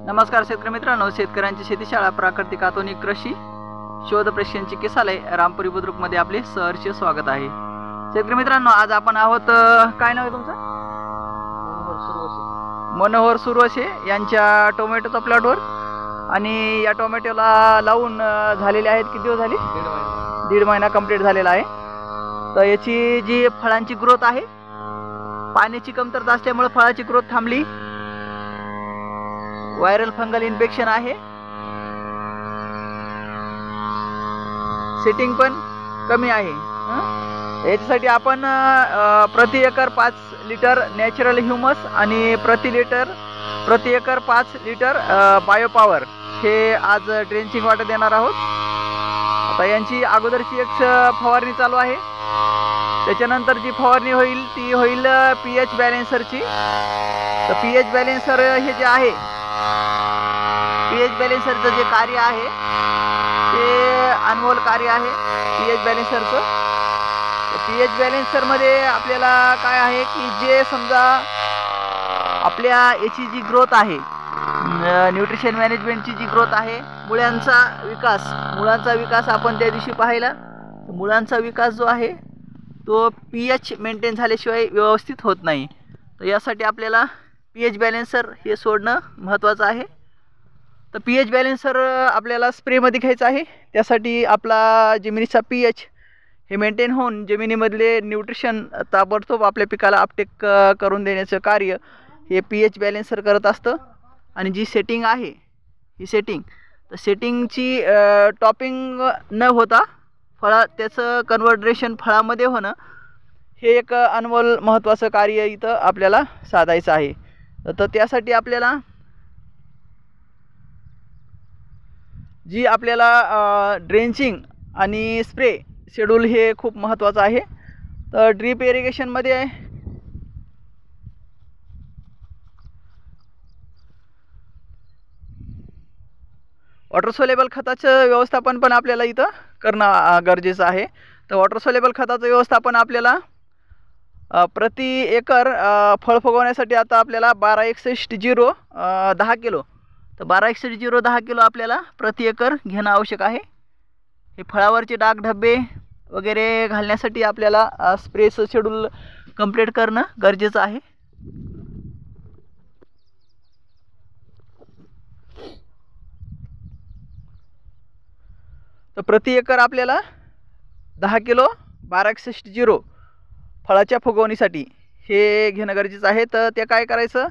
नमस्कार शेतकरी मित्रांनो, शेतकऱ्यांची शेतीशाळा प्राकृतिक आधुनिक कृषी शोध प्रशिक्षण चिकित्सालय रामपुरी बुद्रुक मध्ये आपले सहर्ष स्वागत आहे। शेतकरी मित्रांनो, आज आपण आहोत, काय नाव आहे तुमचं? मनोहर सुरवसे यांच्या टोमॅटोच्या प्लॉटवर। आणि या टोमॅटोला लावून झालेले आहेत, किती दिवस झाले? दीड महिना कंप्लीट झालेला आहे। तर याची जी फळांची ग्रोथ आहे, पाण्याची कमतरता असल्यामुळे फळाची ग्रोथ थांबली, व्हायरल फंगल इन्फेक्शन आहे, सेटिंग पण कमी आहे। याच्यासाठी आपण प्रति एकर 5 लिटर नॅचरल ह्युमस आणि प्रति एकर 5 लिटर बायोपॉवर हे आज ड्रेंचिंग वाटर देणार आहोत। आता यांची अगोदरची एक फवारणी चालू आहे, त्याच्यानंतर जी फवारणी होईल ती होईल पीएच बॅलेन्सरची। तर पीएच बॅलेन्सर हे जे आहे, पीएच बॅलेन्सरचं जे कार्य आहे ते अनमोल कार्य आहे पीएच बॅलेन्सरचं। पीएच बॅलेन्सरमध्ये आपल्याला काय आहे की जे समजा आपल्या याची जी ग्रोथ आहे, न्यूट्रिशन मॅनेजमेंटची जी ग्रोथ आहे, मुळांचा विकास आपण त्या दिवशी पाहिला। मुळांचा विकास जो आहे तो पीएच मेंटेन झाल्याशिवाय व्यवस्थित होत नाही। तर यासाठी आपल्याला पीएच बॅलेन्सर हे सोडणं महत्त्वाचं आहे। तर पीएच बॅलेन्सर आपल्याला स्प्रेमध्ये घ्यायचं आहे। त्यासाठी आपला जमिनीचा पीएच हे मेंटेन होऊन जमिनीमधले न्यूट्रिशन ताबडतोब आपल्या पिकाला अपटेक करून देण्याचं कार्य हे पीएच बॅलेन्सर करत असतं। आणि जी सेटिंग आहे ही तर सेटिंगची टॉपिंग न होता त्याचं कन्व्हर्टेशन फळामध्ये होणं हे एक अनमोल महत्त्वाचं कार्य इथं आपल्याला साधायचं आहे। तर त्यासाठी आपल्याला जी आपल्याला ड्रेंचिंग आणि स्प्रे शेड्यूल हे खूप महत्त्वाचं आहे। तर ड्रीप इरिगेशनमध्ये वॉटर सोलेबल खताचं व्यवस्थापन पण आपल्याला इथं करणं गरजेचं आहे। तर वॉटर सोलेबल खताचं व्यवस्थापन आपल्याला प्रति एकर फळ फुगवण्यासाठी आता आपल्याला 1261-0 10 किलो, तर 1261-0 10 किलो आपल्याला प्रति एकर घेणं आवश्यक आहे। हे फळावरचे डाग धब्बे वगैरे घालण्यासाठी आपल्याला स्प्रेचं शेड्यूल कंप्लीट करणं गरजेचं आहे। तर प्रति एकर आपल्याला 10 किलो 1261-0 फळाच्या फुगवणीसाठी हे घेणं गरजेचं आहे। तर ते काय करायचं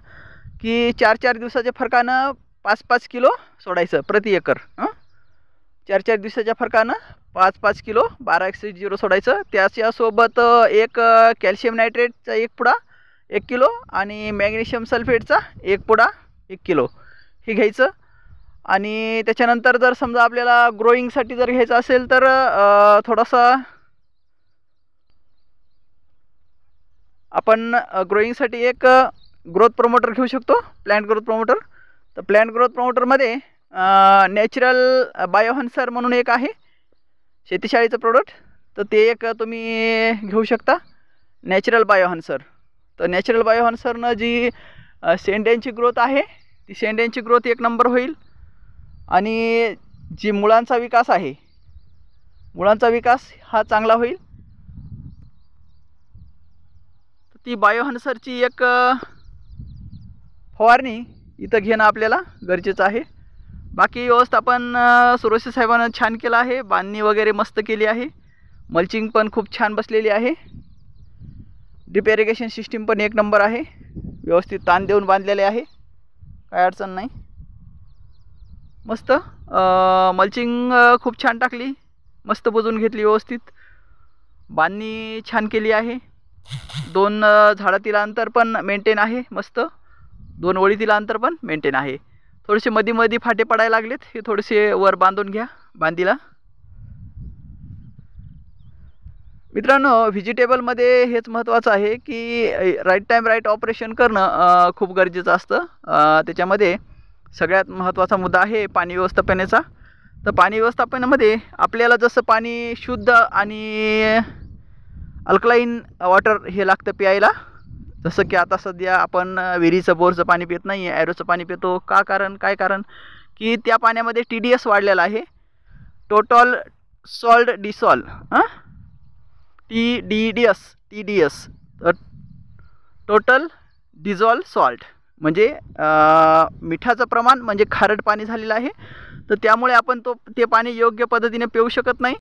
की 4-4 दिवसाच्या फरकानं 5-5 किलो सोडायचं प्रति एकर। 4-4 दिवसाच्या फरकानं 5-5 किलो 1261-0 सोडायचं। त्याच्यासोबत एक कॅल्शियम नायट्रेटचा 1 पुडा 1 किलो आणि मॅग्नेशियम सल्फेटचा 1 पुडा 1 किलो हे घ्यायचं। आणि त्याच्यानंतर जर समजा आपल्याला ग्रोईंगसाठी जर घ्यायचं असेल तर थोडासा आपण ग्रोईंगसाठी एक ग्रोथ प्रोमोटर घेऊ शकतो, प्लांट ग्रोथ प्रोमोटर। तर प्लांट ग्रोथ प्रोमोटरमध्ये नॅचरल बायोहन्सर म्हणून एक आहे शेतीशाळेचं प्रोडक्ट, तर ते एक तुम्ही घेऊ शकता, नॅचरल बायोहन्सर। तर नॅचरल बायोहन्सरनं जी शेंड्यांची ग्रोथ आहे ती शेंड्यांची ग्रोथ 1 नंबर होईल। आणि जी मुळांचा विकास आहे, मुळांचा विकास हा चांगला होईल। ती बायोहन्सरची एक फवारणी इथं घेणं आपल्याला गरजेचं आहे। बाकी व्यवस्थापन सुरवसे साहेबांना छान केलं आहे, बांधणी वगैरे मस्त केली आहे, मल्चिंग पण खूप छान बसलेली आहे, ड्रिप इरिगेशन सिस्टीम पण 1 नंबर आहे, व्यवस्थित ताण देऊन बांधलेले आहे, काय अडचण नाही, मस्त। मल्चिंग खूप छान टाकली, मस्त बुजून घेतली, व्यवस्थित बांधणी छान केली आहे। 2 झाडातील अंतर पण मेंटेन आहे, मस्त 2 ओळीतील अंतर पण मेंटेन आहे। थोडेसे मध्ये फाटे पडायला लागलेत, हे थोडेसे वर बांधून घ्या बांधीला। मित्रांनो, व्हेजिटेबलमध्ये हेच महत्त्वाचं आहे की राईट टाईम राईट ऑपरेशन करणं खूप गरजेचं असतं। त्याच्यामध्ये सगळ्यात महत्त्वाचा मुद्दा आहे पाणी व्यवस्थापनाचा। तर पाणी व्यवस्थापनामध्ये आपल्याला जसं पाणी शुद्ध आणि अल्कलाईन वॉटर हे लागतं प्यायला, जसं की आता सध्या आपण विहिरीचं बोरचं पाणी पित नाही आहे, ॲरोचं पाणी पितो. काय कारण की त्या पाण्यामध्ये TDS वाढलेला आहे, total salt dissolve. TDS total dissolve salt, म्हणजे मिठाचं प्रमाण म्हणजे खारट पाणी झालेलं आहे. तर त्यामुळे आपण ते पाणी योग्य पद्धतीने पिऊ शकत नाही.